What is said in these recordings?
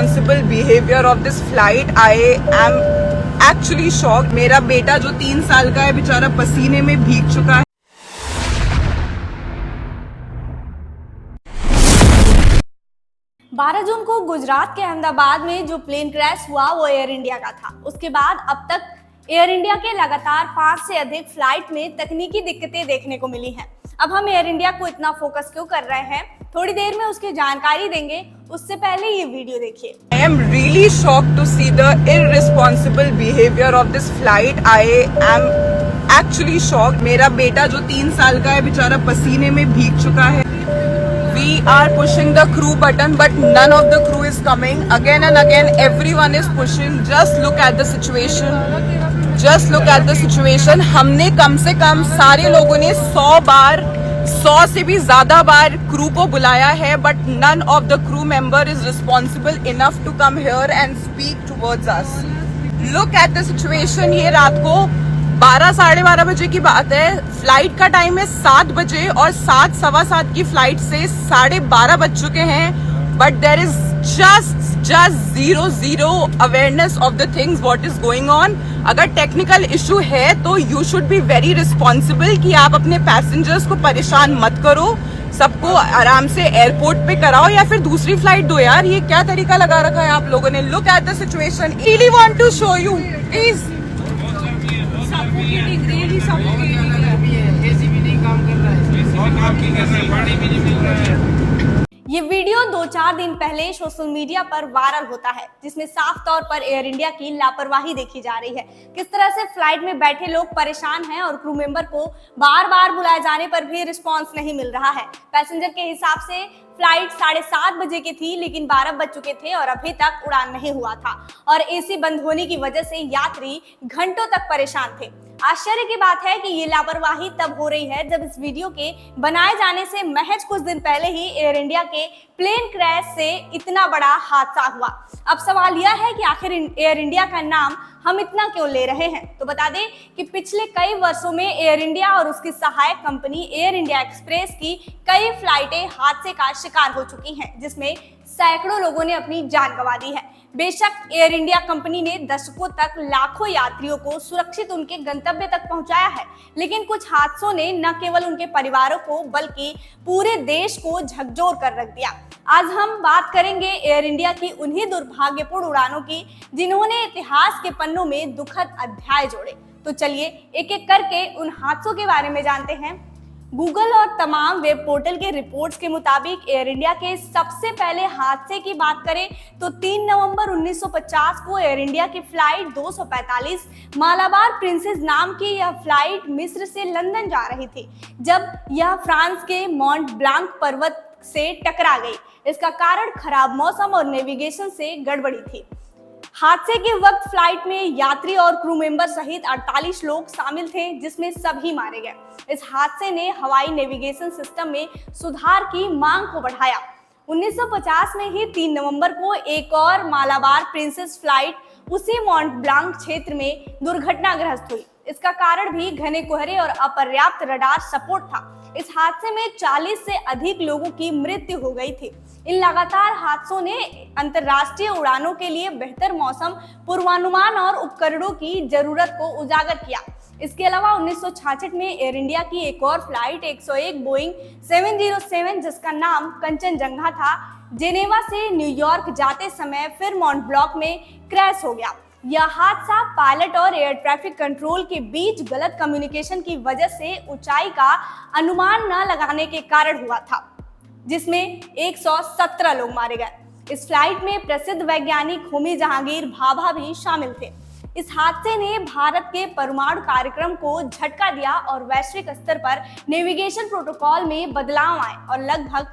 responsible behavior of this flight. I am actually shocked. मेरा बेटा जो 3 साल का है बेचारा पसीने में भीग चुका है. 12 जून को गुजरात के अहमदाबाद में जो प्लेन क्रैश हुआ वो एयर इंडिया का था। उसके बाद अब तक एयर इंडिया के लगातार 5 से अधिक फ्लाइट में तकनीकी दिक्कतें देखने को मिली हैं। अब हम एयर इंडिया को इतना फोकस क्यों कर रहे हैं, थोड़ी देर में उसकी जानकारी देंगे, उससे पहले ये वीडियो देखिए। I am really shocked to see the irresponsible behavior of this flight. I am actually shocked. मेरा बेटा जो 3 साल का है बेचारा पसीने में भीग चुका है. We are pushing the crew button, but none of the crew is coming. Again and again, everyone is pushing. Just look at the situation. Just look at the situation. हमने कम से कम सारे लोगों ने 100 से भी ज्यादा बार क्रू को बुलाया है, but none of the crew member is responsible enough to come here and speak towards us. Look at the situation. ये रात को 12 साढ़े 12 बजे की बात है. फ्लाइट का टाइम है 7 बजे और 7 सवा 7 की फ्लाइट से 12:30 बज चुके हैं. But there is just zero awareness of the things what is going on. अगर टेक्निकल इशू है तो you should be very responsible कि आप अपने पैसेंजर्स को परेशान मत करो, सबको आराम से एयरपोर्ट पे कराओ या फिर दूसरी फ्लाइट दो. यार ये क्या तरीका लगा रखा है आप लोगों ने. Look at the situation. Really want to show you. Please. ये वीडियो 2-4 दिन पहले सोशल मीडिया पर वायरल होता है, जिसमें साफ तौर पर एयर इंडिया की लापरवाही देखी जा रही है. किस तरह से फ्लाइट में बैठे लोग परेशान हैं और क्रू मेंबर को बार बार बुलाए जाने पर भी रिस्पांस नहीं मिल रहा है. पैसेंजर के हिसाब से फ्लाइट 7:30 बजे की थी, लेकिन 12 बज चुके थे और अभी तक उड़ान नहीं हुआ था और एसी बंद होने की वजह से यात्री घंटों तक परेशान थे. आश्चर्य की बात है कि ये लापरवाही तब हो रही है जब इस वीडियो के बनाए जाने से महज कुछ दिन पहले ही एयर इंडिया के प्लेन क्रैश से इतना बड़ा हादसा हुआ. अब सवाल यह है कि आखिर एयर इंडिया का नाम हम इतना क्यों ले रहे हैं. तो बता दें कि पिछले कई वर्षों में एयर इंडिया और उसकी सहायक कंपनी एयर इंडिया एक्सप्रेस की कई फ्लाइटें हादसे का शिकार हो चुकी हैं, जिसमें सैकड़ों लोगों ने अपनी जान गंवा दी है. बेशक एयर इंडिया कंपनी ने दशकों तक लाखों यात्रियों को सुरक्षित उनके गंतव्य तक पहुंचाया है, लेकिन कुछ हादसों ने न केवल उनके परिवारों को बल्कि पूरे देश को झकझोर कर रख दिया. आज हम बात करेंगे एयर इंडिया की उन्हीं दुर्भाग्यपूर्ण उड़ानों की जिन्होंने इतिहास के पन्नों में दुखद अध्याय जोड़े. तो चलिए एक एक करके उन हादसों के बारे में जानते हैं. गूगल और तमाम वेब पोर्टल के रिपोर्ट्स के मुताबिक एयर इंडिया के सबसे पहले हादसे की बात करें तो 3 नवंबर 1950 को एयर इंडिया की फ्लाइट 245 मालाबार प्रिंसेस नाम की यह फ्लाइट मिस्र से लंदन जा रही थी, जब यह फ्रांस के मॉन्ट ब्लांक पर्वत से टकरा गई. इसका कारण खराब मौसम और नेविगेशन से गड़बड़ी थी. हादसे के वक्त फ्लाइट में यात्री और क्रू मेंबर सहित 48 लोग शामिल थे, जिसमें सभी मारे गए. इस हादसे ने हवाई नेविगेशन सिस्टम में सुधार की मांग को बढ़ाया. 1950 में ही 3 नवंबर को एक और मालाबार प्रिंसेस फ्लाइट उसी मॉन्ट ब्लांक क्षेत्र में दुर्घटनाग्रस्त हुई. इसका कारण भी घने कोहरे और अपर्याप्त रडार सपोर्ट था. इस हादसे में 40 से अधिक लोगों की मृत्यु हो गई थी. इन लगातार हादसों ने अंतर्राष्ट्रीय उड़ानों के लिए बेहतर मौसम पूर्वानुमान और उपकरणों की जरूरत को उजागर किया. इसके अलावा 1966 में एयर इंडिया की एक और फ्लाइट 101 बोइंग 707 जिसका नाम कंचनजंगा था, जेनेवा से न्यूयॉर्क जाते समय फिर मॉन्ट ब्लॉक में क्रैश हो गया. यह हादसा पायलट और एयर ट्रैफिक कंट्रोल के बीच गलत कम्युनिकेशन की वजह से ऊंचाई का अनुमान न लगाने के कारण हुआ था, जिसमें 117 लोग मारे गए. इस फ्लाइट में प्रसिद्ध वैज्ञानिक होमी जहांगीर भाभा भी शामिल थे. इस हादसे ने भारत के परमाणु कार्यक्रम को झटका दिया और वैश्विक स्तर पर नेविगेशन प्रोटोकॉल में बदलाव आए और लगभग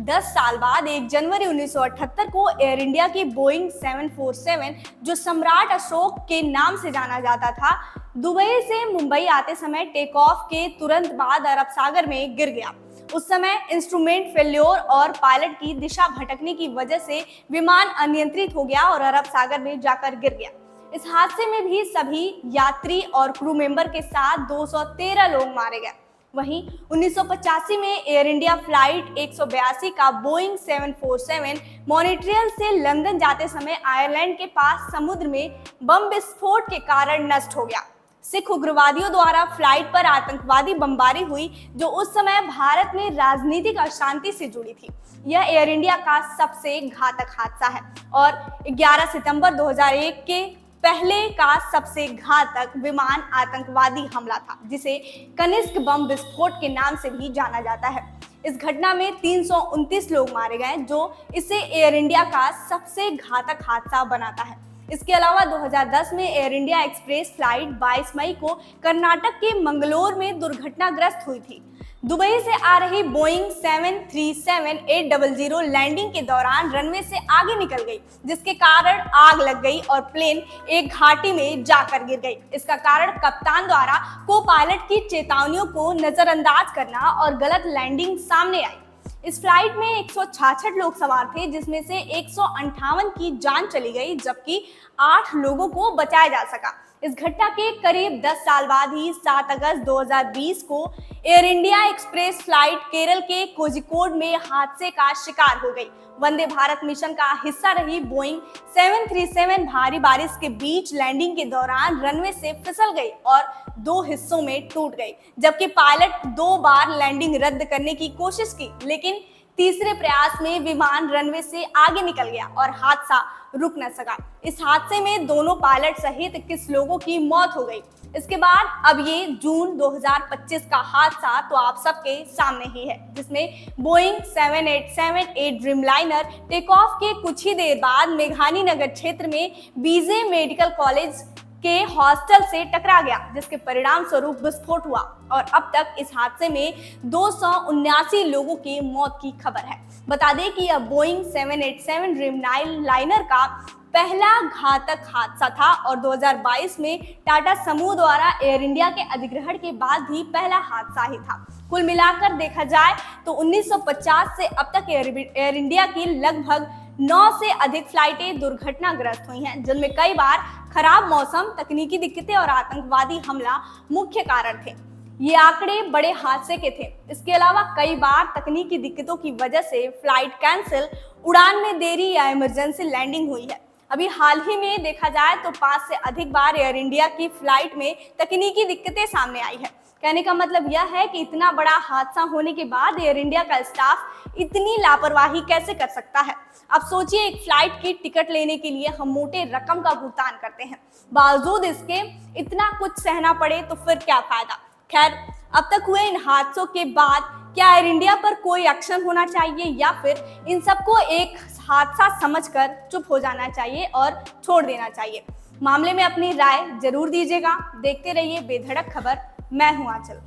10 साल बाद 1 जनवरी 1978 को एयर इंडिया की बोइंग 747 जो सम्राट अशोक के नाम से जाना जाता था, दुबई से मुंबई आते समय टेक ऑफ के तुरंत बाद अरब सागर में गिर गया. उस समय इंस्ट्रूमेंट फेल्योर और पायलट की दिशा भटकने की वजह से विमान अनियंत्रित हो गया और अरब सागर में जाकर गिर गया. इस हादसे में भी सभी यात्री और क्रू मेंबर के साथ 213 लोग मारे गए. वहीं 1985 में एयर इंडिया फ्लाइट 182 का बोइंग 747 मॉन्ट्रियल से लंदन जाते समय आयरलैंड के पास समुद्र में बम विस्फोट के कारण नष्ट हो गया। सिख उग्रवादियों द्वारा फ्लाइट पर आतंकवादी बमबारी हुई, जो उस समय भारत में राजनीतिक अशांति से जुड़ी थी। यह एयर इंडिया का सबसे घातक हादसा है और 11 सितंबर 2001 के पहले का सबसे घातक विमान आतंकवादी हमला था, जिसे कनिष्क बम विस्फोट के नाम से भी जाना जाता है। इस घटना में 329 लोग मारे गए, जो इसे एयर इंडिया का सबसे घातक हादसा बनाता है। इसके अलावा 2010 में एयर इंडिया एक्सप्रेस फ्लाइट 22 मई को कर्नाटक के मंगलोर में दुर्घटनाग्रस्त हुई थी। दुबई से आ रही बोइंग 737-800 लैंडिंग के दौरान रनवे से आगे निकल गई, जिसके कारण आग लग गई और प्लेन एक घाटी में जाकर गिर गई। इसका कारण कप्तान द्वारा को पायलट की चेतावनियों को नजरअंदाज करना और गलत लैंडिंग सामने आई। इस फ्लाइट में 166 लोग सवार थे, जिसमें से 158 की जान चली गई, जबकि 8 लोगों को बचाया जा सका। इस घटना के करीब 10 साल बाद ही 7 अगस्त 2020 को air India express flight Kerala के कोझिकोड में हादसे का शिकार हो गई। वंदे भारत मिशन का हिस्सा रही बोइंग 737 भारी बारिश के बीच लैंडिंग के दौरान रनवे से फिसल गई और 2 हिस्सों में टूट गई, जबकि पायलट 2 बार लैंडिंग रद्द करने की कोशिश की, लेकिन तीसरे प्रयास में विमान रनवे से आगे निकल गया और हादसा रुक न सका। इस हादसे में दोनों पायलट सहित 21 लोगों की मौत हो गई। इसके बाद अब ये जून 2025 का हादसा तो आप सबके सामने ही है, जिसमें बोइंग 787-8 ड्रीमलाइनर टेक ऑफ के कुछ ही देर बाद मेघानी नगर क्षेत्र में बीजे मेडिकल कॉलेज के हॉस्टल से टकरा गया, जिसके परिणाम स्वरूप विस्फोट हुआ और अब तक इस हादसे में 279 लोगों की मौत की खबर है। बता दें कि यह बोइंग 787 ड्रीमलाइनर का पहला घातक हादसा था और 2022 में टाटा समूह द्वारा एयर इंडिया के अधिग्रहण के बाद भी पहला हादसा ही था। कुल मिलाकर देखा जाए तो 1950 से अब तक एयर इंडिया की लगभग 9 से अधिक फ्लाइटें दुर्घटनाग्रस्त हुई हैं, जिनमें कई बार खराब मौसम, तकनीकी दिक्कतें और आतंकवादी हमला मुख्य कारण थे। ये आंकड़े बड़े हादसे के थे। इसके अलावा कई बार तकनीकी दिक्कतों की वजह से फ्लाइट कैंसिल, उड़ान में देरी या इमरजेंसी लैंडिंग हुई है। अभी हाल ही में देखा जाए तो 5 से अधिक बार एयर इंडिया की फ्लाइट में तकनीकी दिक्कतें सामने आई है। कहने का मतलब यह है कि इतना बड़ा हादसा होने के बाद एयर इंडिया का स्टाफ इतनी लापरवाही कैसे कर सकता है। अब सोचिए, एक फ्लाइट की टिकट लेने के लिए हम मोटे रकम का भुगतान करते हैं, बावजूद इसके इतना कुछ सहना पड़े तो फिर क्या फायदा। खैर, अब तक हुए इन हादसों के बाद क्या एयर इंडिया पर कोई एक्शन होना चाहिए या फिर इन सबको एक हादसा समझकर चुप हो जाना चाहिए और छोड़ देना चाहिए? मामले में अपनी राय जरूर दीजिएगा। देखते रहिए बेधड़क खबर। मैं हूं आंचल।